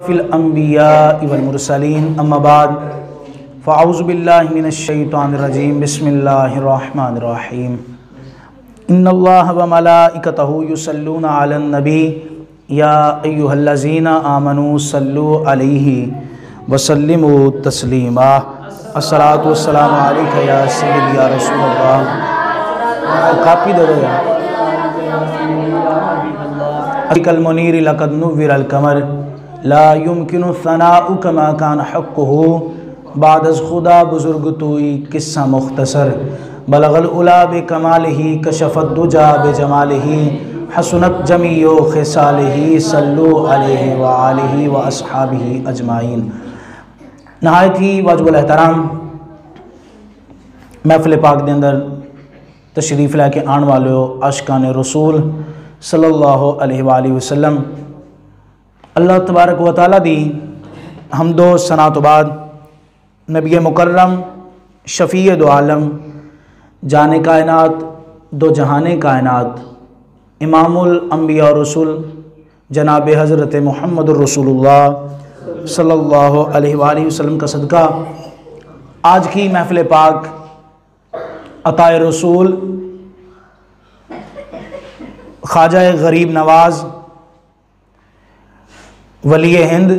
Fill अंबिया वल मुरसलीन अम्मा बाद फ़अऊज़ु बिल्लाहि मिनश शैतानिर रजीम बिस्मिल्लाहिर रहमानिर रहीम इन्नल्लाह व मलाइकतहु युसल्लूना अलन नबी या अय्युहल्लज़ीना आमनू सल्लु अलैहि व सल्लिमू तस्लीमा अस्सलातु वस्सलामु अलैका या सय्यदी या रसूलल्लाह। कापी दे दो यार। कल मुनीर लक़द नुव्विरल कमर ला युमकिनु सनाउ कमा कान हक़्क़ुहु बादज़ खुदा बुज़ुर्ग तोई किस्सा मुख्तसर बलगल उला बे कमालिही कशफ़त दुजा बे जमालिही हसनत जमीओ खिसालिही सल्लु अलैहि व आलिही व अस्हाबिही अजमाइन। नहायत ही वाजिबुल एहतराम महफ़िल पाक दे अंदर तशरीफ़ लैके आने वाले आशिकान रसूल सल्लल्लाहु अलैहि वसल्लम, अल्लाह तबारक व तआला दी हमदो सना तो बाद नबी मुकर्रम शफ़ी दो आलम जाने कायनात दो जहाने कायनात इमामुल अंबिया और रसूल जनाब हज़रत मुहम्मद रसूलुल्लाह सल्लल्लाहु अलैहि वसल्लम का सदका आज की महफ़िल पाक अताए रसूल ख्वाजा गरीब नवाज़ वली हिंद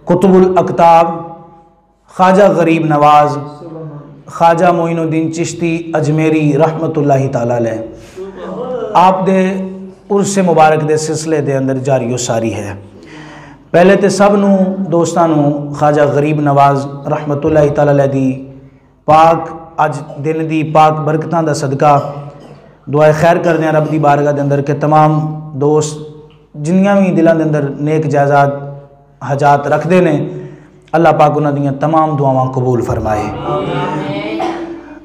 कुतुबुल अक्ताब ख्वाजा गरीब नवाज़ ख्वाजा मोइनुद्दीन चिश्ती अजमेरी रहमतुल्लाहि ताला अलैह आप दे उर्स मुबारक दे सिलसिले दे अंदर जारी सारी है। पहले तो सब नू दोस्तां नू ख्वाजा गरीब नवाज़ रहमतुल्लाहि ताला अलैह दी पाक अज दिन दी पाक बरकतां दा सदका दुआ खैर करने रब दी बारगाह दे अंदर के तमाम दोस्त जिन्नियां भी दिलों के अंदर नेक जायदाद हजात रखते हैं अल्लाह पाक उन्हां दियां तमाम दुआवां कबूल फरमाए।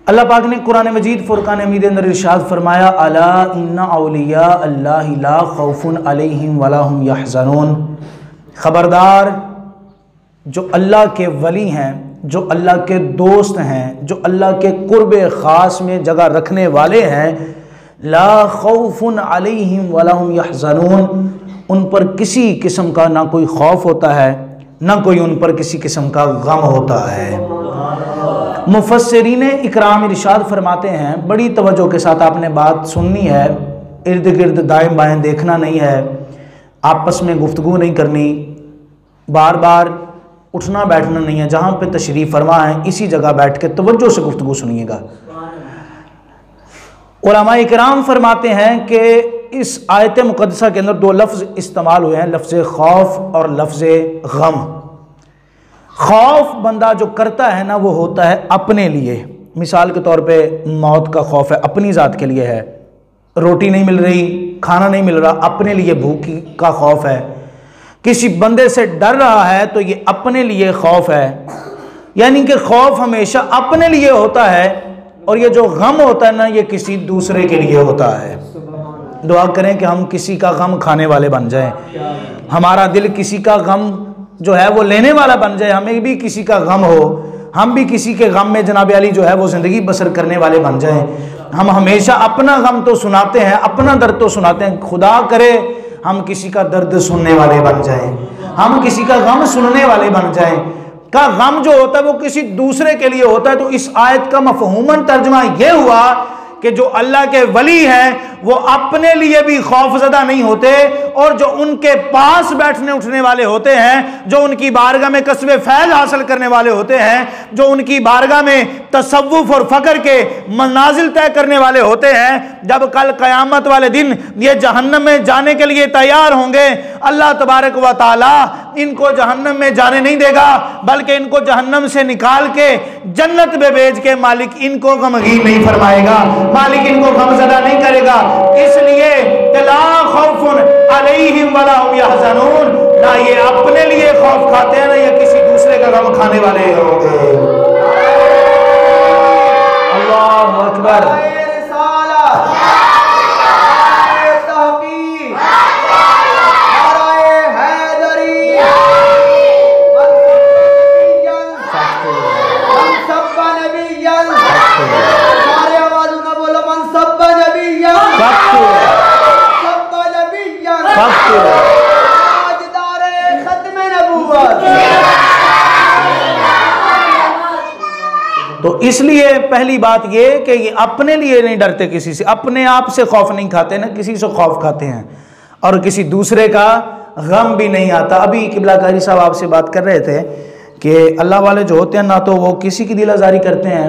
अल्लाह पाक ने कुरान मजीद फुरकान हमीद अंदर इरशाद फरमाया अला इन्ना औलिया अल्लाहि ला खौफुन अलैहिम वला हुम यहज़नून। ख़बरदार जो अल्लाह के वली हैं, जो अल्लाह के दोस्त हैं, जो अल्लाह के कुर्बे ख़ास में जगह रखने वाले हैं, ला खौफुन अलैहिम वला हुम यहज़नून, उन पर किसी किस्म का ना कोई खौफ होता है ना कोई उन पर किसी किस्म का गम होता है। मुफस्सिरीन इकराम इरशाद फरमाते हैं, बड़ी तवज्जो के साथ आपने बात सुननी है, इर्द गिर्द दाएं बाएं देखना नहीं है, आपस में गुफ्तगू नहीं करनी, बार बार उठना बैठना नहीं है, जहाँ पे तशरीफ़ फरमा है इसी जगह बैठ के तवज्जो से गुफ्तगू सुनिएगा। उलमा इकराम फरमाते हैं कि इस आयत मुक़द्दसा के अंदर दो लफ्ज़ इस्तेमाल हुए हैं, लफ्ज़ खौफ और लफ्ज़ गम। खौफ बंदा जो करता है ना वो होता है अपने लिए, मिसाल के तौर पे मौत का खौफ है, अपनी ज़ात के लिए है, रोटी नहीं मिल रही, खाना नहीं मिल रहा, अपने लिए भूख का खौफ है। किसी बंदे से डर रहा है तो ये अपने लिए खौफ है, यानी कि खौफ हमेशा अपने लिए होता है, और ये जो गम होता है ना ये किसी दूसरे के लिए होता है। दुआ करें कि हम किसी का गम खाने वाले बन जाएं, हमारा दिल किसी का गम जो है वो लेने वाला बन जाए, हमें भी किसी का गम हो, हम भी किसी के गम में जनाब अली जो है वो ज़िंदगी बसर करने वाले बन जाएं। हम हमेशा अपना गम तो सुनाते हैं, अपना दर्द तो सुनाते हैं, खुदा करे हम किसी का दर्द सुनने वाले बन जाएं, हम किसी का गम सुनने वाले बन जाएं। का गम जो होता है वो किसी दूसरे के लिए होता है। तो इस आयत का मफहूमन तर्जमा ये हुआ कि जो अल्लाह के वली हैं वो अपने लिए भी खौफज़दा नहीं होते, और जो उनके पास बैठने उठने वाले होते हैं, जो उनकी बारगाह में कसबे फैज़ हासिल करने वाले होते हैं, जो उनकी बारगाह में तसव्वुफ़ और फ़क्र के मनाजिल तय करने वाले होते हैं, जब कल क़यामत वाले दिन ये जहन्नम में जाने के लिए तैयार होंगे, अल्लाह तबारक व तआला इनको जहन्नम में जाने नहीं देगा, बल्कि इनको जहन्नम से निकाल के जन्नत में भेज के मालिक इनको गमगीन नहीं फरमाएगा, मालिक इनको गमज़दा नहीं करेगा। इसलिए ला खौफुन अलैहिम वला हुम यहज़नून, ना ये अपने लिए खौफ खाते हैं ना ये किसी दूसरे का गम खाने वाले होंगे। अल्लाहु अकबर। तो इसलिए पहली बात ये कि ये अपने लिए नहीं डरते किसी से, अपने आप से खौफ नहीं खाते, ना किसी से खौफ खाते हैं, और किसी दूसरे का गम भी नहीं आता। अभी किबला कारी साहब आपसे बात कर रहे थे कि अल्लाह वाले जो होते हैं ना तो वो किसी की दिल आज़ारी करते हैं,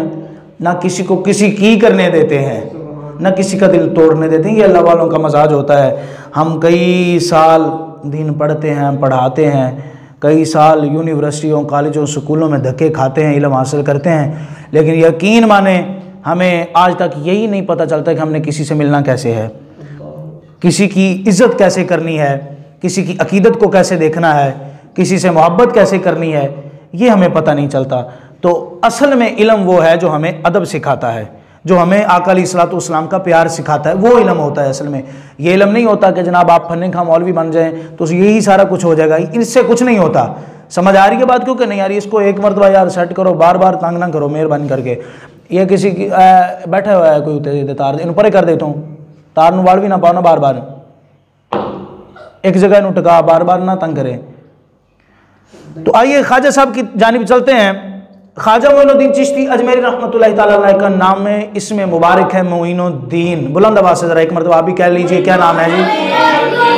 ना किसी को किसी की करने देते हैं, ना किसी का दिल तोड़ने देते हैं। ये अल्लाह वालों का मजाज होता है। हम कई साल दीन पढ़ते हैं, पढ़ाते हैं, कई साल यूनिवर्सिटियों, कॉलेजों, स्कूलों में धक्के खाते हैं, इल्म हासिल करते हैं, लेकिन यकीन माने हमें आज तक यही नहीं पता चलता कि हमने किसी से मिलना कैसे है, किसी की इज़्ज़त कैसे करनी है, किसी की अकीदत को कैसे देखना है, किसी से मोहब्बत कैसे करनी है, ये हमें पता नहीं चलता। तो असल में इल्म वो है जो हमें अदब सिखाता है, जो हमें आका अलैहिस्सलाम का प्यार सिखाता है, वो इल्म होता है। असल में ये इल्म नहीं होता कि जनाब आप फन्ने खा मौलवी बन जाएं तो यही सारा कुछ हो जाएगा, इससे कुछ नहीं होता। समझ आ रही है बात? क्योंकि नहीं आ रही, इसको एक मरतबा यार सेट करो, बार बार तंग ना करो मेहरबानी करके। ये किसी की बैठा हुआ है कोई तार इन पर कर देता हूँ, तार नू वाड़ भी ना पाओ ना, बार बार एक जगह नू टिका, बार बार ना तंग करें। तो आइए ख्वाजा साहब की जानिब चलते हैं। ख्वाजा मोइनुद्दीन चिश्ती अजमेरी रहमतुल्लाहि ताला अलैह का नाम में इसमें मुबारक है मोइनुद्दीन। बुलंद आवाज़ से ज़रा एक मरतबा आप भी कह लीजिए, क्या नाम है जी?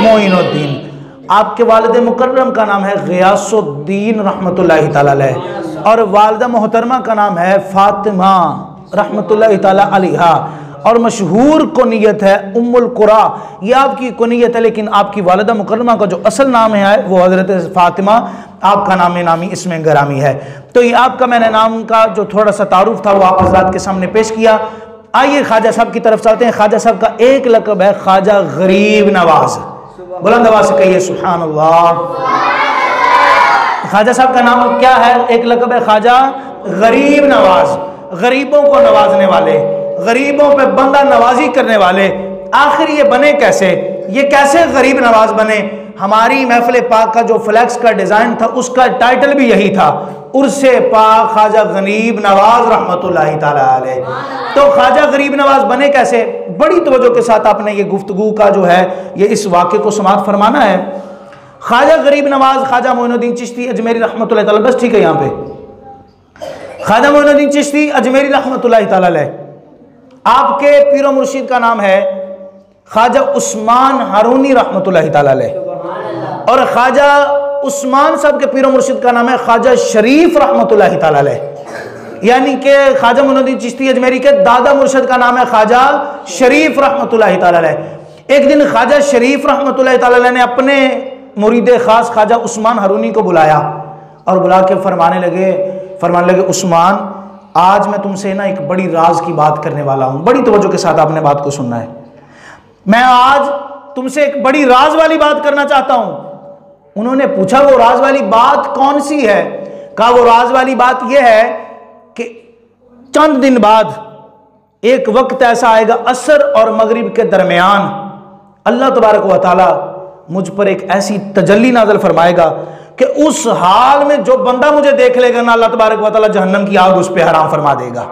मोइनुद्दीन। आपके वालिद मुकर्रम का नाम है गियासुद्दीन रहमतुल्लाहि ताला अलैह, और वालिदा मोहतरमा का नाम है फातिमा रहमतुल्लाहि ताला अलैहा, और मशहूर कुनियत है उम्मुल कुरा। ये आपकी कुनियत है, लेकिन आपकी वालिदा मुकर्रमा का जो असल नाम है वो हज़रत फातिमा, आपका नाम नामी इसमें गरामी है। तो ये आपका मैंने नाम का जो थोड़ा सा तारुफ था वो आप हज़रात के सामने पेश किया। आइए ख्वाजा साहब की तरफ चलते हैं। ख्वाजा साहब का एक लक़ब है ख्वाजा गरीब नवाज। बुलंद आवाज़ से कहिए सुभान अल्लाह। ख्वाजा साहब का नाम क्या है? एक लक़ब है ख्वाजा गरीब नवाज, गरीबों को नवाजने वाले, गरीबों पे बंदा नवाजी करने वाले। आखिर ये बने कैसे? ये कैसे गरीब नवाज बने? हमारी महफिल पाक का जो फ्लैक्स का डिज़ाइन था उसका टाइटल भी यही था, उर्से पाक ख्वाजा गरीब नवाज रहमतुल्लाहि ताला अलैह। तो ख्वाजा गरीब नवाज बने कैसे? बड़ी तवज्जो के साथ आपने ये गुफ्तगू का जो है ये इस वाक़े को समाअत फरमाना है। ख्वाजा गरीब नवाज ख्वाजा मोइनुद्दीन चिश्ती अजमेरी रहमतुल्लाहि ताला, बस ठीक है यहाँ पे, ख्वाजा मोइनुद्दीन चिश्ती अजमेरी रहमतुल्लाहि ताला अलैह, आपके पीरो मुर्शिद का नाम है ख्वाजा उस्मान हारूनी रहमतुल्लाहि ताला अलैह, और ख्वाजा उस्मान साहब के पीरो मुर्शिद का नाम है ख्वाजा शरीफ रहमतुल्लाहि ताला अलैह। यानी कि ख्वाजा मोइनुद्दीन चिश्ती अजमेरी के दादा मुर्शिद का नाम है ख्वाजा शरीफ रहमतुल्लाहि ताला अलैह। एक दिन ख्वाजा शरीफ रहमतुल्लाहि ताला अलैह ने अपने मुरीद खास ख्वाजा उस्मान हारूनी को बुलाया और बुला के फरमाने लगे उस्मान, आज मैं तुमसे ना एक बड़ी राज की बात करने वाला हूं। बड़ी तवज्जो के साथ आपने बात को सुनना है। मैं आज तुमसे एक बड़ी राज वाली बात करना चाहता हूं। उन्होंने पूछा वो राज वाली बात कौन सी है? कहा वो राज वाली बात यह है कि चंद दिन बाद एक वक्त ऐसा आएगा असर और मगरिब के दरमियान, अल्लाह तबारक व तआला मुझ पर एक ऐसी तजल्ली नाज़िल फरमाएगा कि उस हाल में जो बंदा मुझे देख लेगा ना, अल्लाह तबारक व तआला जहन्नम की आग उस पर हराम फरमा देगा।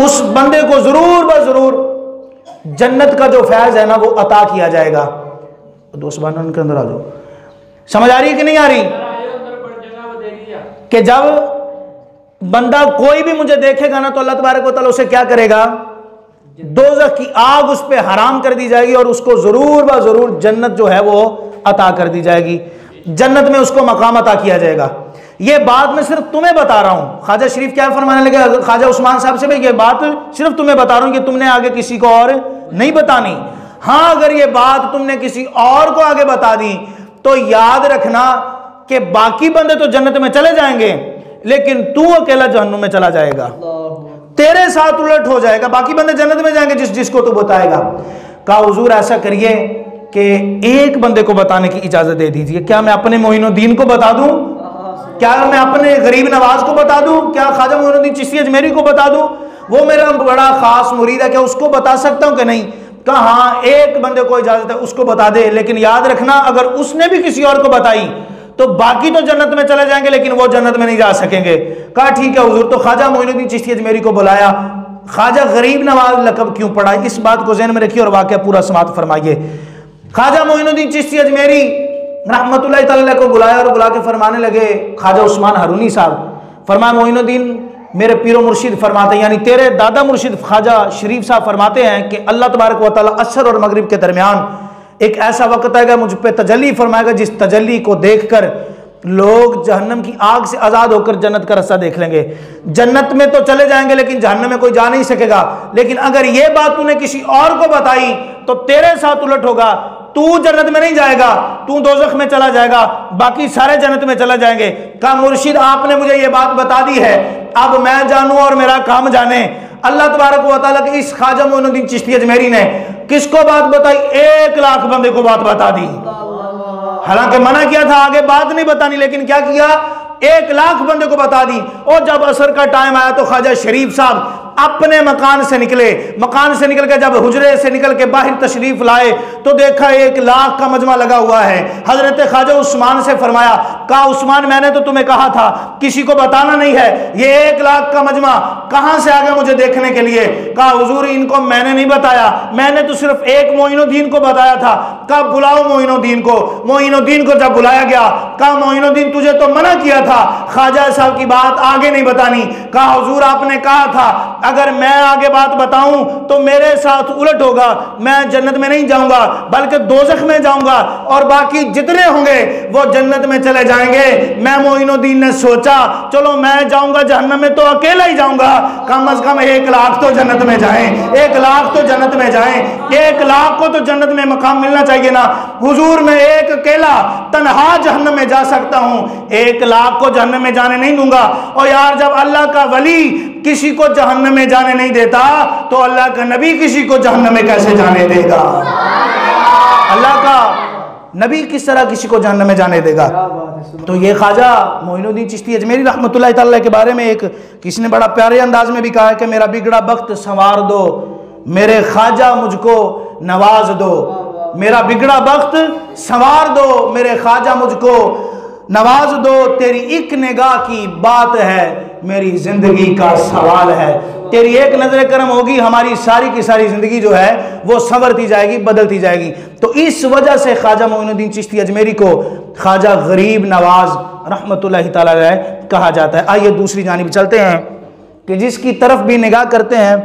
उस बंदे को जरूर ब जरूर जन्नत का जो फैज है ना वो अता किया जाएगा। दोस्त बान उनके अंदर आ जाओ। समझ आ रही है कि नहीं आ रही? कि जब बंदा कोई भी मुझे देखेगा ना तो अल्लाह तबारक व तआला उसे क्या करेगा? दोज़ख की आग उस पर हराम कर दी जाएगी और उसको जरूर ब जरूर जन्नत जो है वो अता कर दी जाएगी। जन्नत में उसको मकाम अता किया जाएगा। ये बात मैं सिर्फ तुम्हें बता रहा हूं। ख्वाजा शरीफ क्या फरमाने लगे ख्वाजा उस्मान साहब से, भाई ये बात सिर्फ तुम्हें बता रहा हूं कि तुमने आगे किसी को और नहीं बतानी। हाँ, अगर ये बात तुमने किसी और को आगे बता दी तो याद रखना कि बाकी बंदे तो जन्नत में चले जाएंगे लेकिन तू अकेला जहन्नुम में चला जाएगा। तेरे साथ उलट हो जाएगा, बाकी बंदे जन्नत में जाएंगे जिसको तू बताएगा। कहा हुजूर ऐसा करिए कि एक बंदे को बताने की इजाजत दे दीजिए। क्या मैं अपने मोइनुद्दीन को बता दूं? क्या मैं अपने गरीब नवाज को बता दूं? क्या ख्वाजा मोइनुद्दीन चिश्ती अजमेरी को बता दूं? वो मेरा बड़ा खास मुरीद है, क्या उसको बता सकता हूं कि नहीं? कहा हाँ, एक बंदे को इजाजत है, उसको बता दे, लेकिन याद रखना अगर उसने भी किसी और को बताई तो बाकी तो जन्नत में चले जाएंगे लेकिन वो जन्नत में नहीं जा सकेंगे। कहा ठीक है हुजूर। तो ख्वाजा मोइनुद्दीन चिश्ती अजमेरी को बुलाया। ख्वाजा गरीब नवाज लकब क्यों पड़ा, इस बात को ज़हन में रखिए और वाक़या पूरा समाप्त फरमाइए। ख्वाजा मोइनुद्दीन चिश्ती अजमेरी रहमतुल्लाहि तआला को बुलाया और बुला के फरमाने लगे ख्वाजा उस्मान हारूनी साहब, फरमाया मोइनुद्दीन मेरे पीरो मुर्शिद फरमाते हैं, यानी तेरे दादा मुर्शिद ख्वाजा शरीफ साहब फरमाते हैं कि अल्लाह तबारक व तआला असर और मगरिब के दरमियान एक ऐसा वक्त आएगा मुझ पे तजल्ली फरमाएगा जिस तजल्ली को देखकर लोग जहन्नम की आग से आज़ाद होकर जन्नत का रास्ता देख लेंगे। जन्नत में तो चले जाएंगे लेकिन जहन्नम में कोई जा नहीं सकेगा। लेकिन अगर ये बात तूने किसी और को बताई तो तेरे साथ उलट होगा, तू जन्नत में नहीं जाएगा, तू दोज़ख में चला जाएगा, बाकी सारे जन्नत में चला जाएंगे। कहा मुर्शिद आपने मुझे ये बात बता दी है, अब मैं जानूं और मेरा काम जाने। अल्लाह तबारक व तआला के इस ख्वाजा मोइनुद्दीन चिश्ती अजमेरी ने किसको बात बताई? 1 लाख बंदे को बात बता दी। हालांकि मना किया था आगे बात नहीं बतानी, लेकिन क्या किया? 1 लाख बंदे को बता दी। और जब असर का टाइम आया तो ख्वाजा शरीफ साहब अपने मकान से निकले। मकान से निकल के जब हुजरे से निकल के बाहर तशरीफ लाए तो देखा 1 लाख का मजमा लगा हुआ है। हजरत ख्वाजा उस्मान से फरमाया, कहा उस्मान मैंने तो तुम्हें कहा था किसी को बताना नहीं है, ये 1 लाख का मजमा कहां से आ गया मुझे देखने के लिए? कहा हुजूर इनको मैंने नहीं बताया, मैंने तो सिर्फ एक मोइनुद्दीन को बताया था। कहा बुलाओ मोइनुद्दीन को। मोइनुद्दीन को जब बुलाया गया, कहा मोइनुद्दीन तुझे तो मना किया था ख्वाजा साहब की बात आगे नहीं बतानी। कहा हुजूर आपने कहा था अगर मैं आगे बात बताऊं तो मेरे साथ उलट होगा, मैं जन्नत में नहीं जाऊंगा बल्कि दोज़ख में जाऊंगा और बाकी जितने होंगे वो जन्नत में चले जाएंगे। मैं मोइनुद्दीन ने सोचा चलो मैं जाऊंगा जहन्नम में तो अकेला ही जाऊंगा, कम से कम 1 लाख तो जन्नत में जाएं, 1 लाख तो जन्नत में जाएं, 1 लाख को तो जन्नत में मकाम मिलना चाहिए ना। हुजूर मैं एक अकेला तन्हा जहन्नम में जा सकता हूं, 1 लाख को जहन्नम में जाने नहीं दूंगा। और यार जब अल्लाह का वली किसी को जहन्नम में जाने नहीं देता तो अल्लाह का नबी किसी को जहन्नम में कैसे जाने देगा? अल्लाह का नबी किस तरह किसी को जहन्नम में जाने देगा? तो ये ख्वाजा मोइनुद्दीन चिश्ती अजमेरी रहमतुल्लाह तआला के बारे में एक किसी ने बड़ा प्यारे अंदाज में भी कहा है कि मेरा बिगड़ा बख्त संवार दो, मेरे ख्वाजा मुझको नवाज दो। मेरा बिगड़ा बख्त संवार दो, मेरे ख्वाजा मुझको नवाज दो। तेरी एक निगाह की बात है, मेरी जिंदगी का सवाल है। तेरी एक नजर करम होगी, हमारी सारी की सारी जिंदगी जो है वो संवरती जाएगी, बदलती जाएगी। तो इस वजह से ख्वाजा मोइनुद्दीन चिश्ती अजमेरी को ख्वाजा गरीब नवाज रहमतुल्लाह तआला अलैह कहा जाता है। आइए दूसरी जानिब चलते हैं कि जिसकी तरफ भी निगाह करते हैं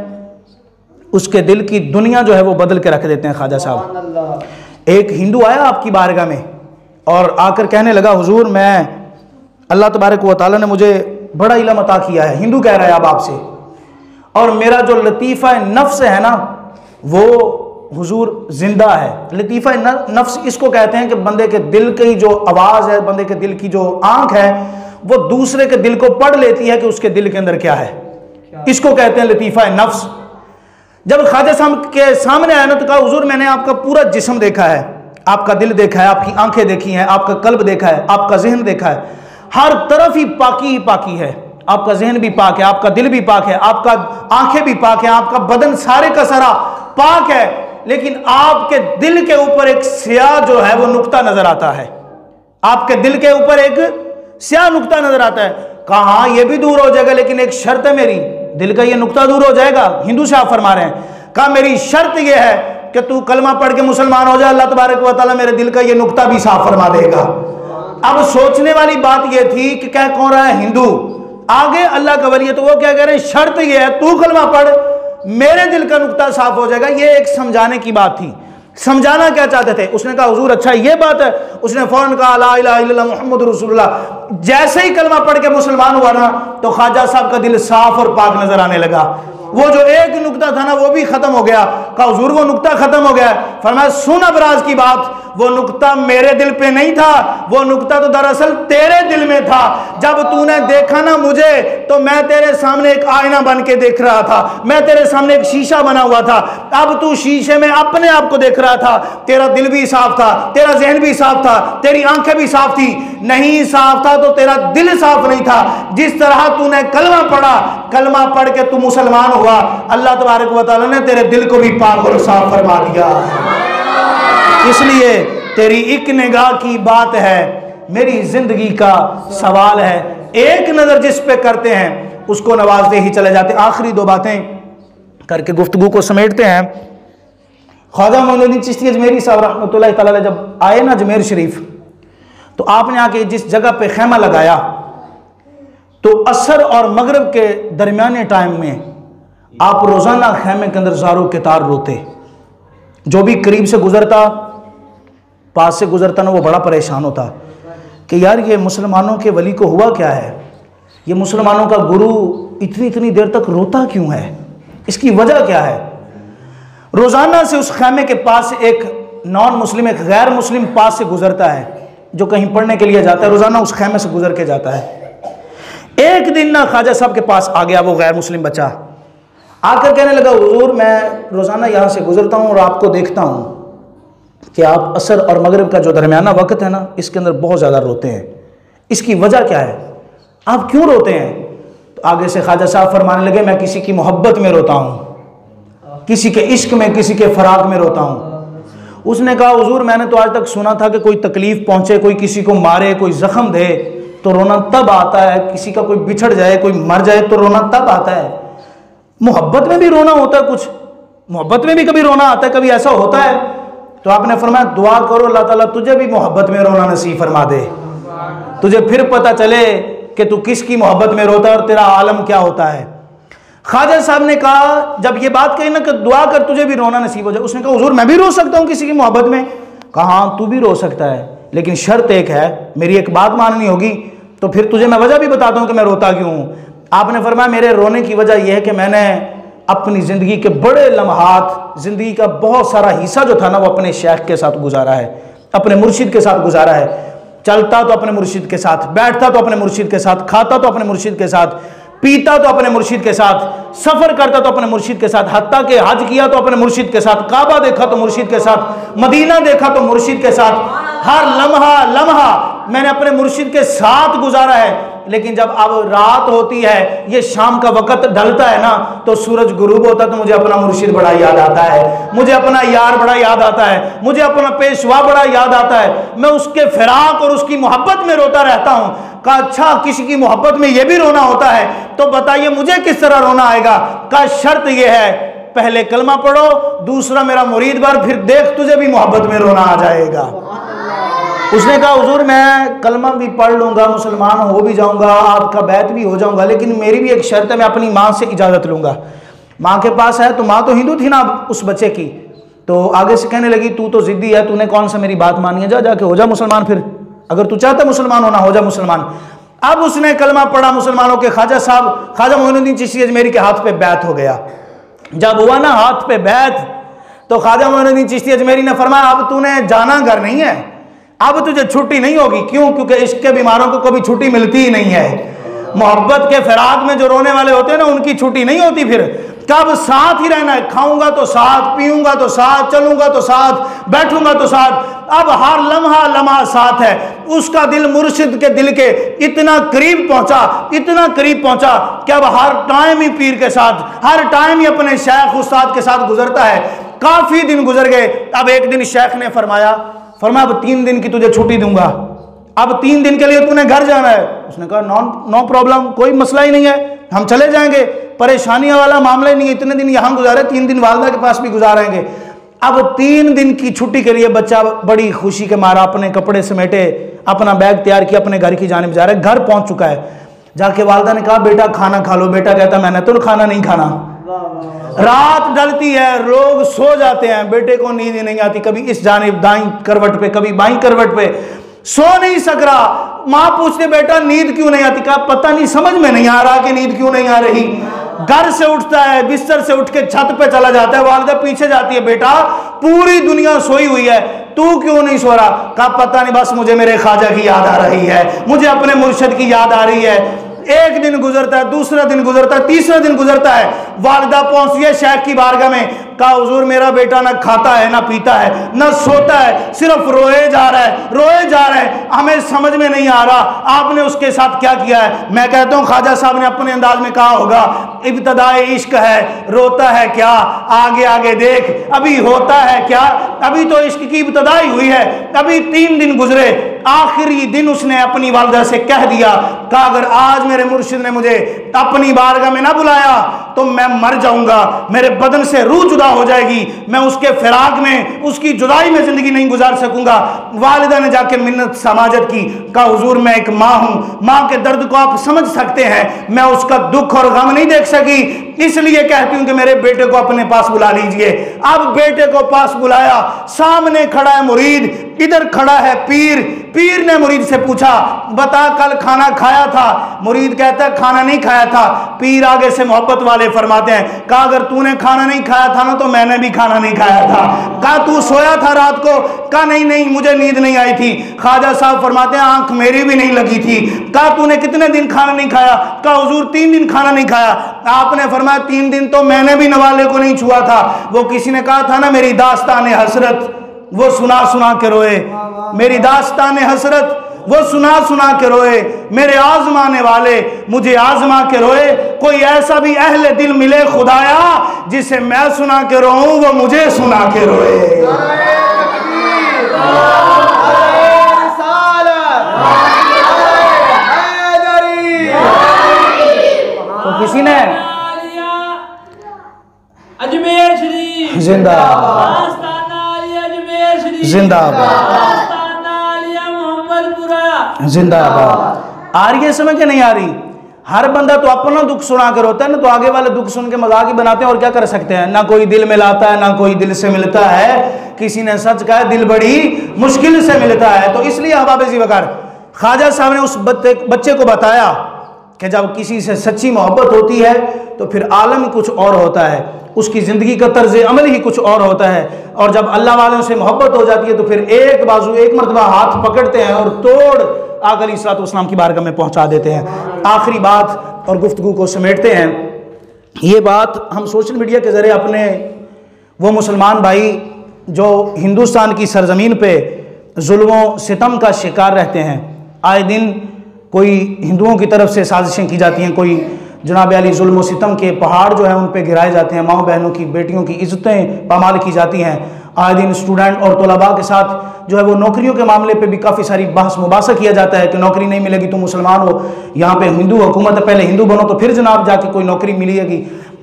उसके दिल की दुनिया जो है वो बदल के रख देते हैं ख्वाजा साहब। एक हिंदू आया आपकी बारगाह में और आकर कहने लगा हुजूर मैं अल्लाह तबारक व तआला ने मुझे बड़ा इल्म अता किया है। हिंदू कह रहा है अब आपसे, और मेरा जो लतीफ़ा नफ्स है ना वो हुजूर जिंदा है। लतीफ़ा नफ्स इसको कहते हैं कि बंदे के दिल की जो आवाज़ है, बंदे के दिल की जो आंख है वो दूसरे के दिल को पढ़ लेती है कि उसके दिल के अंदर क्या है। इसको कहते हैं लतीफ़ा नफ्स। जब ख्वाजा साहब के सामने आया ना तो कहा हुजूर मैंने आपका पूरा जिस्म देखा है, आपका दिल देखा है, आपकी आंखें देखी हैं, आपका कल्ब देखा है, आपका जहन देखा है, हर तरफ ही पाकी है। आपका जहन भी पाक है, आपका दिल भी पाक है, आपका आंखें भी पाक है, आपका बदन सारे का सारा पाक है, लेकिन आपके दिल के ऊपर एक स्याह जो है वो नुक्ता नजर आता है। आपके दिल के ऊपर एक स्याह नुक्ता नजर आता है। कहा ये भी दूर हो जाएगा लेकिन एक शर्त है मेरी, दिल का ये नुक्ता दूर हो जाएगा। हिंदू साहब फरमा रहे हैं, कहा मेरी शर्त यह है कि तू कलमा पढ़ के मुसलमान हो जाए, अल्लाह तबारक व तआला मेरे दिल का ये नुक्ता भी साफ फरमा देगा। अब सोचने वाली बात यह थी कि क्या कौन रहा है हिंदू, आगे अल्लाह का वली है, तो वो क्या कह रहे हैं शर्त यह है तू कलमा पढ़ मेरे दिल का नुक्ता साफ हो जाएगा। ये एक समझाने की बात थी। समझाना क्या चाहते थे? उसने कहा हुजूर अच्छा ये बात है। उसने फौरन कहा ला इलाहा इल्लल्लाह मुहम्मदुर रसूलुल्लाह। जैसे ही कलमा पढ़ के मुसलमान हुआ ना तो ख्वाजा साहब का दिल साफ और पाक नजर आने लगा। वो जो एक नुक्ता था ना वो भी खत्म हो गया। कहा हुजूर वो नुक्ता खत्म हो गया। फरमाया सुन अब राज की बात, वो नुक्ता मेरे दिल पे नहीं था, वो नुक्ता तो दरअसल तेरे दिल में था। जब तूने देखा ना मुझे तो मैं तेरे सामने एक आईना बन के देख रहा था, मैं तेरे सामने एक शीशा बना हुआ था। अब तू शीशे में अपने आप को देख रहा था, तेरा दिल भी साफ था, तेरा जहन भी साफ था, तेरी आंखें भी साफ थी। नहीं साफ था तो तेरा दिल साफ नहीं था। जिस तरह तूने कलमा पढ़ा, कलमा पढ़ के तू मुसलमान हुआ, अल्लाह तबारक व तआला ने तेरे दिल को भी पाक और साफ फरमा दिया। इसलिए तेरी एक निगाह की बात है, मेरी जिंदगी का सवाल है। एक नजर जिस पे करते हैं उसको नवाजते ही चले जाते। आखिरी 2 बातें करके गुफ्तगू को समेटते हैं। ख्वाजा मोइनुद्दीन चिश्ती अजमेरी साहब रहमतुल्लाह तआला जब आए ना अजमेर शरीफ, तो आपने आके जिस जगह पे खेमा लगाया तो असर और मगरिब के दरमियाने टाइम में आप रोज़ाना खैमे के अंदर ज़ारों के तार रोते। जो भी करीब से गुजरता, पास से गुजरता ना, वो बड़ा परेशान होता कि यार ये मुसलमानों के वली को हुआ क्या है, ये मुसलमानों का गुरु इतनी इतनी देर तक रोता क्यों है, इसकी वजह क्या है। रोज़ाना से उस खैमे के पास एक नॉन मुस्लिम, एक गैर मुस्लिम पास से गुजरता है, जो कहीं पढ़ने के लिए जाता है, रोज़ाना उस खैमे से गुजर के जाता है। एक दिन ना ख्वाजा साहब के पास आ गया वो गैर मुस्लिम बच्चा, आकर कहने लगा, हुजूर मैं रोज़ाना यहाँ से गुजरता हूँ और आपको देखता हूँ कि आप असर और मगरिब का जो दरमियाना वक्त है ना, इसके अंदर बहुत ज़्यादा रोते हैं, इसकी वजह क्या है, आप क्यों रोते हैं। तो आगे से ख्वाजा साहब फरमाने लगे, मैं किसी की मोहब्बत में रोता हूँ, किसी के इश्क में, किसी के फराग में रोता हूँ। उसने कहा, हुजूर मैंने तो आज तक सुना था कि कोई तकलीफ पहुँचे, कोई किसी को मारे, कोई ज़ख्म दे तो रोना तब आता है, किसी का कोई बिछड़ जाए, कोई मर जाए तो रोना तब आता है। मोहब्बत में भी रोना होता है, कुछ मोहब्बत में भी कभी रोना आता है, कभी ऐसा होता है। तो आपने फरमाया, दुआ करो अल्लाह ताला तुझे भी मोहब्बत में रोना नसीब फरमा दे, तुझे फिर पता चले कि तू किसकी मोहब्बत में रोता है और तेरा आलम क्या होता है। ख्वाजा साहब ने कहा, जब ये बात कही ना कि दुआ कर तुझे भी रोना नसीब हो जाए, उसने कहा, हुजूर मैं भी रो सकता हूँ किसी की मोहब्बत में। कहा हाँ तू भी रो सकता है, लेकिन शर्त एक है, मेरी एक बात माननी होगी, तो फिर तुझे मैं वजह भी बताता हूँ कि मैं रोता क्यों हूँ। आपने फरमाया, मेरे रोने की वजह यह है कि मैंने अपनी ज़िंदगी के बड़े लम्हात, ज़िंदगी का बहुत सारा हिस्सा जो था ना, वो अपने शेख के साथ गुजारा है, अपने मुर्शिद के साथ गुजारा है। चलता तो अपने मुर्शिद के साथ, बैठता तो अपने मुर्शिद के साथ, खाता तो अपने मुर्शिद के साथ, पीता तो अपने मुर्शिद के साथ, सफ़र करता तो अपने मुर्शिद के साथ, हत्ता के हज किया तो अपने मुर्शिद के साथ, काबा देखा तो मुर्शिद के साथ, मदीना देखा तो मुर्शिद के साथ, हर लम्हा लम्हा मैंने अपने मुर्शिद के साथ गुजारा है। लेकिन जब अब रात होती है, ये शाम का वक़्त ढलता है ना, तो सूरज गुरूब होता है, तो मुझे अपना मुर्शिद बड़ा याद आता है, मुझे अपना यार बड़ा याद आता है, मुझे अपना पेशवा बड़ा याद आता है। मैं उसके फिराक और उसकी मोहब्बत में रोता रहता हूँ। कहा अच्छा, किसी की मोहब्बत में ये भी रोना होता है, तो बताइए मुझे किस तरह रोना आएगा। कहा शर्त यह है, पहले कलमा पढ़ो, दूसरा मेरा मुरीद बन, फिर देख तुझे भी मोहब्बत में रोना आ जाएगा। उसने कहा, हुजूर मैं कलमा भी पढ़ लूँगा, मुसलमान हो भी जाऊँगा, आपका बैत भी हो जाऊँगा, लेकिन मेरी भी एक शर्त है, मैं अपनी माँ से इजाज़त लूँगा। माँ के पास है, तो माँ तो हिंदू थी ना उस बच्चे की, तो आगे से कहने लगी, तू तो ज़िद्दी है, तूने कौन सा मेरी बात मानी है, जा जाके हो जा मुसलमान, फिर अगर तू चाहता मुसलमान होना, हो जा मुसलमान। अब उसने कलमा पढ़ा मुसलमानों के। ख्वाजा साहब, ख्वाजा मोइनुद्दीन चिश्ती अजमेरी के हाथ पे बैत हो गया। जब हुआ ना हाथ पे बैत, तो ख्वाजा मोइनुद्दीन चिश्ती अजमेरी ने फरमाया, अब तूने जाना घर नहीं है, अब तुझे छुट्टी नहीं होगी। क्यों? क्योंकि इश्क के बीमारों को कभी छुट्टी मिलती ही नहीं है। मोहब्बत के फिराक में जो रोने वाले होते हैं ना, उनकी छुट्टी नहीं होती। फिर कब साथ ही रहना है, खाऊंगा तो साथ, पीऊंगा तो साथ, चलूंगा तो साथ, बैठूंगा तो साथ। अब हर लम्हा लम्हा साथ है। उसका दिल मुर्शिद के दिल के इतना करीब पहुंचा, इतना करीब पहुंचा कि अब हर टाइम ही पीर के साथ, हर टाइम ही अपने शेख उस्ताद के साथ गुजरता है। काफी दिन गुजर गए। अब एक दिन शेख ने फरमाया अब 3 दिन की तुझे छुट्टी दूंगा, अब 3 दिन के लिए तूने घर जाना है। उसने कहा नो प्रॉब्लम, कोई मसला ही नहीं है, हम चले जाएंगे, परेशानियों वाला मामला ही नहीं है। इतने दिन यहाँ गुजारे, 3 दिन वालदा के पास भी गुजारेंगे। अब 3 दिन की छुट्टी के लिए बच्चा बड़ी खुशी के मारा अपने कपड़े समेटे, अपना बैग तैयार किया, अपने घर की जानिब जा रहा है। घर पहुंच चुका है। जाके वालदा ने कहा, बेटा खाना खा लो। बेटा कहता, मैंने तो खाना नहीं खाना। रात ढलती है, लोग सो जाते हैं, बेटे को नींद नहीं आती, कभी इस जानिब दाईं करवट पे, कभी बाईं करवट पे, सो नहीं सक रहा। माँ पूछते, बेटा नींद क्यों नहीं आती? कहा पता नहीं, समझ में नहीं आ रहा कि नींद क्यों नहीं आ रही। घर से उठता है, बिस्तर से उठ के छत पे चला जाता है। वालिदा पीछे जाती है, बेटा पूरी दुनिया सोई हुई है, तू क्यों नहीं सो रहा? कहा पता नहीं, बस मुझे मेरे ख्वाजा की याद आ रही है, मुझे अपने मुर्शिद की याद आ रही है। एक दिन गुजरता है, दूसरा दिन गुजरता है, तीसरा दिन गुजरता है। वालिदा पहुंची है शेख की बारगाह में। कहा हुजूर, मेरा बेटा ना खाता है, ना पीता है, ना सोता है, सिर्फ रोए जा रहा है, रोए जा रहा है, हमें समझ में नहीं आ रहा आपने उसके साथ क्या किया है। मैं कहता हूँ ख्वाजा साहब ने अपने अंदाज में कहा होगा, इब्तदाए इश्क है, रोता है क्या, आगे आगे देख, अभी होता है क्या, अभी तो इश्क की इब्तदाई हुई है, अभी 3 दिन गुजरे। आखिरी दिन उसने अपनी वालिदा से कह दिया, कहा अगर आज मेरे मुर्शिद ने मुझे अपनी बारगाह में ना बुलाया तो मैं मर जाऊंगा, मेरे बदन से रूह जुदा हो जाएगी, मैं उसके फिराक में, उसकी जुदाई में जिंदगी नहीं गुजार सकूंगा। वालिदा ने जाके मिन्नत समाजत की, कहा हुजूर मैं एक माँ हूं, माँ के दर्द को आप समझ सकते हैं, मैं उसका दुख और गम नहीं देख सकी, इसलिए कहती हूं कि मेरे बेटे को अपने पास बुला लीजिए। अब बेटे को पास बुलाया, सामने खड़ा है मुरीद, इधर खड़ा है पीर। पीर ने मुरीद से पूछा, बता कल खाना खाया था? मुरीद कहता है खाना नहीं खाया था। पीर आगे से मोहब्बत वाले फरमाते हैं, कहा अगर तूने खाना नहीं खाया था ना तो मैंने भी खाना नहीं खाया था। कहा तू सोया था रात को? कहा नहीं नहीं मुझे नींद नहीं आई थी। ख्वाजा साहब फरमाते हैं आंख मेरी भी नहीं लगी थी। कहा तूने कितने दिन खाना नहीं खाया? कहा हुजूर 3 दिन खाना नहीं खाया। आपने फरमाया 3 दिन तो मैंने भी नवाले को नहीं छुआ था। वो किसी ने कहा था ना मेरी दास्तान हसरत, वो सुना सुना के रोए, मेरी दास्तान हसरत वो सुना सुना के रोए, मेरे आजमाने वाले मुझे आजमा के रोए। कोई ऐसा भी अहले दिल मिले खुदाया, जिसे मैं सुना के रोऊं वो मुझे सुना के रोए। तो किसी ने अजमेर शरीफ जिंदाबाद जिंदाबाद जिंदाबाद। आ रही है समझ के नहीं आ रही? हर बंदा तो अपना दुख सुना कर होता है ना, तो आगे वाले दुख सुन के मजाक ही बनाते हैं, और क्या कर सकते हैं। ना कोई दिल मिलाता है, ना कोई दिल से मिलता है। किसी ने सच कहा दिल बड़ी मुश्किल से मिलता है। तो इसलिए अहबाब ज़ीवकार ख्वाजा साहब ने उस बच्चे को बताया कि जब किसी से सच्ची मोहब्बत होती है तो फिर आलम कुछ और होता है, उसकी ज़िंदगी का तर्ज अमल ही कुछ और होता है। और जब अल्लाह वालों से मोहब्बत हो जाती है तो फिर एक बाजू एक मरतबा हाथ पकड़ते हैं और तोड़ आका अलैहिस्सलाम की बारगाह में पहुंचा देते हैं। आखिरी बात और गुफ्तगू को समेटते हैं। ये बात हम सोशल मीडिया के ज़रिए अपने वो मुसलमान भाई जो हिंदुस्तान की सरजमीन पे जुल्मों सितम का शिकार रहते हैं, आए दिन कोई हिंदुओं की तरफ से साजिशें की जाती हैं, कोई जनाब अली जुल्म सितम के पहाड़ जो है उन पे गिराए जाते हैं, माँ बहनों की बेटियों की इज़्ज़तें पामाल की जाती हैं। आए दिन स्टूडेंट और तलबा के साथ जो है वो नौकरियों के मामले पे भी काफ़ी सारी बहस मुबासा किया जाता है कि नौकरी नहीं मिलेगी, तुम मुसलमान हो, यहाँ पे हिंदू हुकूमत है, पहले हिंदू बनो तो फिर जनाब जाके कोई नौकरी मिलेगी।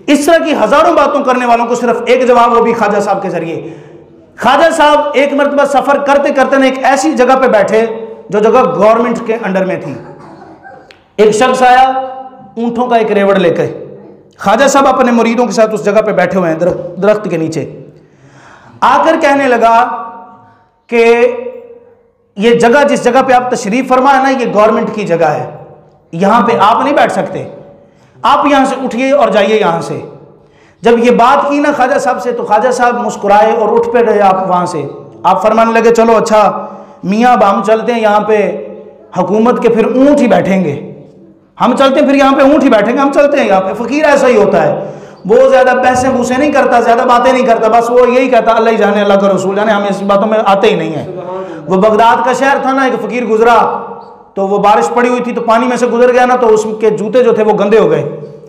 इस तरह की हज़ारों बातों करने वालों को सिर्फ एक जवाब, वो भी ख्वाजा साहब के ज़रिए। ख्वाजा साहब एक मरतबा सफ़र करते करते ना एक ऐसी जगह पर बैठे जो जगह गवर्नमेंट के अंडर में थी। एक शख्स आया ऊंटों का एक रेवड़ लेकर, ख्वाजा साहब अपने मुरीदों के साथ उस जगह पे बैठे हुए हैं दरख्त के नीचे, आकर कहने लगा कि ये जगह जिस जगह पे आप तशरीफ फरमा है ना, ये गवर्नमेंट की जगह है, यहां पे आप नहीं बैठ सकते, आप यहां से उठिए और जाइए यहां से। जब ये बात की ना ख्वाजा साहब से, तो ख्वाजा साहब मुस्कुराए और उठ पे रहे आप वहां से। आप फरमाने लगे चलो अच्छा मियाँ अब हम चलते हैं, यहाँ पे हुकूमत के फिर ऊँट ही बैठेंगे, हम चलते हैं फिर यहाँ पे ऊँट ही बैठेंगे, हम चलते हैं यहाँ पे। फ़कीर ऐसा ही होता है, वो ज़्यादा पैसे भूसे नहीं करता, ज़्यादा बातें नहीं करता, बस वो यही कहता अल्लाह ही जाने, अल्लाह का रसूल जाने, हम ऐसी बातों में आते ही नहीं हैं। वो बगदाद का शहर था ना, एक फ़कीर गुजरा तो वो बारिश पड़ी हुई थी तो पानी में से गुजर गया ना, तो उसके जूते जो थे वो गंदे हो गए।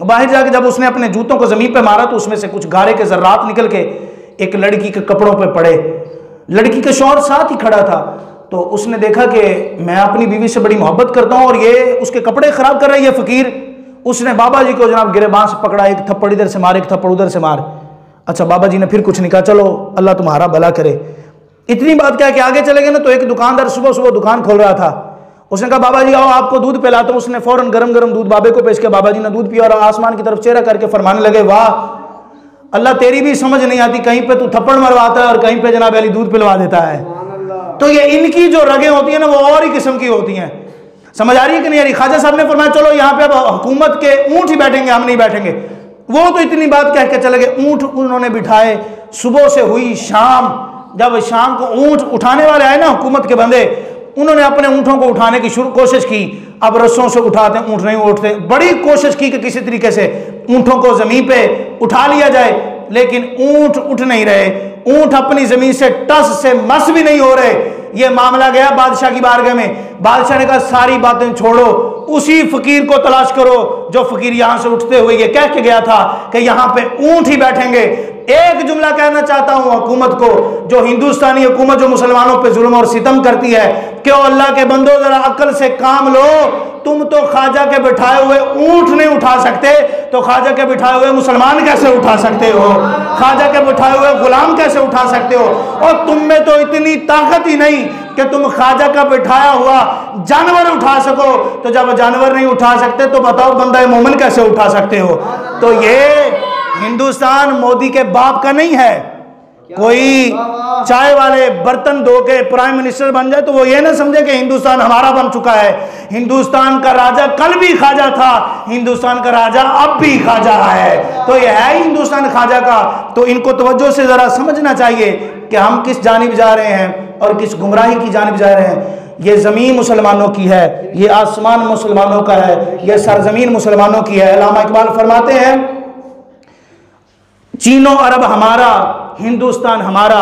बाहर जाके जब उसने अपने जूतों को ज़मीन पर मारा तो उसमें से कुछ गारे के ज़र्रात निकल के एक लड़की के कपड़ों पर पड़े। लड़की का शौहर साथ ही खड़ा था, तो उसने देखा कि मैं अपनी बीवी से बड़ी मोहब्बत करता हूँ और ये उसके कपड़े ख़राब कर रही है फ़कीर। उसने बाबा जी को जनाब गिरेबान से पकड़ा, एक थप्पड़ इधर से मार, एक थप्पड़ उधर से मार। अच्छा बाबा जी ने फिर कुछ नहीं कहा, चलो अल्लाह तुम्हारा भला करे। इतनी बात क्या कि आगे चले गए ना, तो एक दुकानदार सुबह सुबह दुकान खोल रहा था, उसने कहा बाबा जी आओ आपको दूध पिलाता हूँ। उसने फ़ौरन गरम गरम दूध बाबे को पेश किया, बाबा जी ने दूध पिया और आसमान की तरफ चेहरा करके फरमाने लगे वाह अल्लाह तेरी भी समझ नहीं आती, कहीं पे तू थप्पड़ मरवाता है और कहीं पे जनाब अली दूध पिलवा देता है। तो ये इनकी जो रगें होती हैं ना वो और ही किस्म की होती हैं। समझ आ रही है कि नहीं आ रही? ख्वाजा साहब ने फरमाया चलो यहाँ पे अब हुकूमत के ऊँट ही बैठेंगे, हम नहीं बैठेंगे। वो तो इतनी बात कह के चले गए, ऊँट उन्होंने बिठाए। सुबह से हुई शाम, जब शाम को ऊँट उठाने वाले आए ना हुकूमत के बंदे, उन्होंने अपने ऊँटों को उठाने की कोशिश की। अब रस्सों से उठाते हैं, ऊँट नहीं उठते, बड़ी कोशिश की कि किसी तरीके से ऊँटों को ज़मीन पे उठा लिया जाए, लेकिन ऊँट उठ नहीं रहे, ऊँट अपनी ज़मीन से टस से मस भी नहीं हो रहे। ये मामला गया बादशाह की बारगाह में। बादशाह ने कहा सारी बातें छोड़ो, उसी फ़कीर को तलाश करो जो फ़कीर यहाँ से उठते हुए ये कह के गया था कि यहाँ पे ऊँट ही बैठेंगे। एक जुमला कहना चाहता हूं हुकूमत को, जो हिंदुस्तानी हुकूमत जो मुसलमानों पे जुल्म और सितम करती है, क्यों अल्लाह के बंदो जरा अक्ल से काम लो। तुम तो ख्वाजा के बिठाए हुए ऊंट नहीं उठा सकते, तो ख्वाजा के बिठाए हुए मुसलमान कैसे उठा सकते हो? ख्वाजा के बिठाए हुए गुलाम कैसे उठा सकते हो? और तुम में तो इतनी ताकत ही नहीं कि तुम ख्वाजा का बिठाया हुआ जानवर उठा सको। तो जब जानवर नहीं उठा सकते तो बताओ बंदा मोमिन कैसे उठा सकते हो? तो ये हिंदुस्तान मोदी के बाप का नहीं है। कोई चाय वाले बर्तन धो के प्राइम मिनिस्टर बन जाए तो वो ये ना समझे कि हिंदुस्तान हमारा बन चुका है। हिंदुस्तान का राजा कल भी ख्वाजा था, हिंदुस्तान का राजा अब भी ख्वाजा है। तो ये है हिंदुस्तान ख्वाजा का। तो इनको तवज्जो से जरा समझना चाहिए कि हम किस जानिब जा रहे हैं और किस गुमराही की जानिब जा रहे हैं। ये ज़मीन मुसलमानों की है, ये आसमान मुसलमानों का है, ये सरजमीन मुसलमानों की है। अल्लामा इकबाल फरमाते हैं, चीनो अरब हमारा हिंदुस्तान हमारा,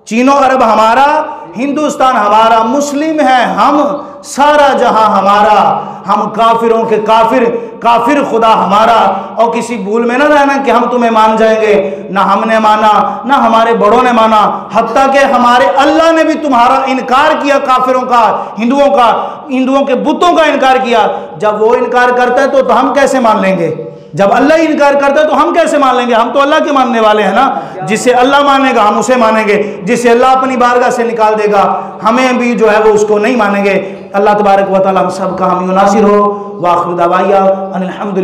चीनो अरब हमारा हिंदुस्तान हमारा, मुस्लिम है हम सारा जहां हमारा, हम काफिरों के काफिर काफिर खुदा हमारा। और किसी भूल में ना रहना कि हम तुम्हें मान जाएंगे, ना हमने माना ना हमारे बड़ों ने माना, हत्ता कि हमारे अल्लाह ने भी तुम्हारा इनकार किया, काफिरों का, हिंदुओं के बुतों का इनकार किया। जब वो इनकार करता है तो हम कैसे मान लेंगे? जब अल्लाह ही इनकार करता है तो हम कैसे मान लेंगे? हम तो अल्लाह के मानने वाले हैं ना। जिसे अल्लाह मानेगा हम उसे मानेंगे, जिसे अल्लाह अपनी बारगाह से निकाल देगा हमें भी जो है वो उसको नहीं मानेंगे। अल्लाह तबारक व तआला हम सब का हामी नासिर हो। वाखिर दावाया अनिल हम्दुलिल्लाह।